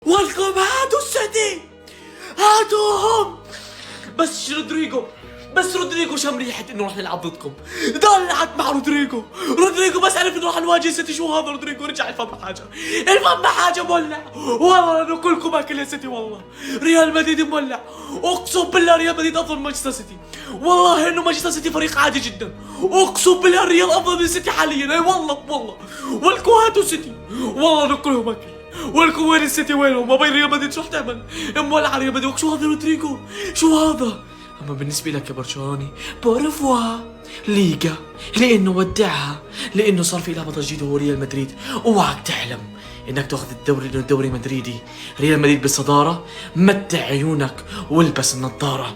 ولكم هاتوا السيتي، هاتوهم. بس رودريجو شم ريحة انه راح نلعب ضدكم، ضلعت مع رودريجو بس عرف انه راح نواجه سيتي. شو هذا رودريجو رجع الفم حاجة مولع. والله انه كلكم اكل يا سيتي. والله ريال مدريد مولع، اقسم بالله ريال مدريد افضل من مانشستر سيتي. والله انه مانشستر سيتي فريق عادي جدا، اقسم بالله الريال افضل من سيتي حاليا. اي والله ولكم هاتوا سيتي. والله انه كلهم اكل. ولكم وين السيتي وينهم؟ ما بين ريال مدريد شو رح تعمل؟ مولع ريال مدريد. شو هذا رودريجو؟ شو هذا؟ اما بالنسبه لك يا برشلوني بورفوا ليغا، لانه ودعها، لانه صار في لعبه ضجيج هو ريال مدريد. اوعك تحلم انك تاخذ الدوري لانه الدوري مدريدي. ريال مدريد بالصداره، متع عيونك والبس النظاره.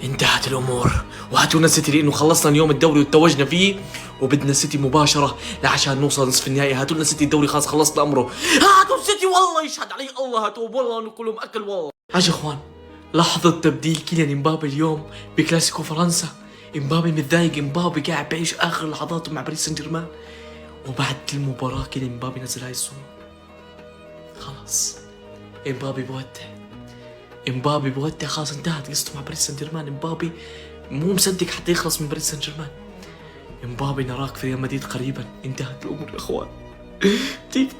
انتهت الامور وهاتونا السيتي لانه خلصنا اليوم الدوري وتوجنا فيه، وبدنا السيتي مباشره لعشان نوصل نصف النهائي. هاتونا السيتي الدوري خلاص خلصنا امره. هاتوا السيتي والله يشهد علي الله. هاتوا والله انه كلهم اكل. والله عجي اخوان، لحظة تبديل كيليان امبابي اليوم بكلاسيكو فرنسا. امبابي متضايق، امبابي قاعد بعيش اخر لحظاته مع باريس سان جيرمان، وبعد كل مباراة كيليان امبابي نزل هاي الصورة. خلاص امبابي بودع خلاص، انتهت قصته مع باريس سان جيرمان. امبابي مو مصدق حتى يخلص من باريس سان جيرمان. امبابي نراك في ريال مدريد قريبا. انتهت الامور يا اخوان. تيك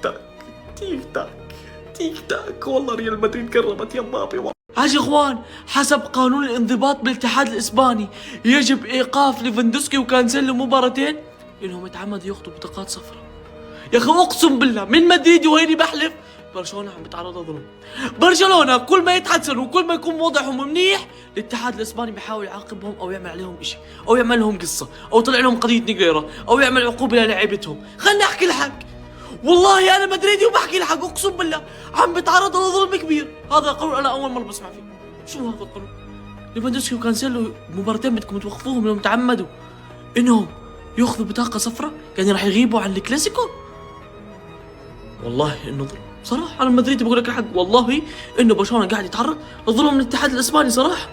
تاك والله ريال مدريد قربت يا امبابي. عاش اخوان، حسب قانون الانضباط بالاتحاد الاسباني يجب ايقاف ليفاندوسكي وكانسيلو مباراتين لانهم يتعمدوا ياخذوا بطاقات صفراء. يا اخي اقسم بالله من مدريدي وهيني بحلف برشلونه عم بتعرض لظلم. برشلونه كل ما يتحسنوا وكل ما يكون وضعهم منيح الاتحاد الاسباني بيحاول يعاقبهم او يعمل عليهم اشي او يعمل لهم قصه او طلع لهم قضيه نيجيرا او يعمل عقوبه للاعيبتهم. خليني احكي الحق، والله انا مدريدي وبحكي الحق، اقسم بالله عم بتعرض لظلم كبير. هذا قانون انا اول مره بسمع فيه. شو هذا القانون؟ ليفاندوسكي وكانسيلو مباراتين بدكم توقفوهم لانهم تعمدوا انهم ياخذوا بطاقه صفراء، يعني راح يغيبوا عن الكلاسيكو. والله انه ظلم صراحه. انا مدريدي بقول لك الحق، والله انه برشلونه قاعد يتعرض لظلم من الاتحاد الاسباني صراحه.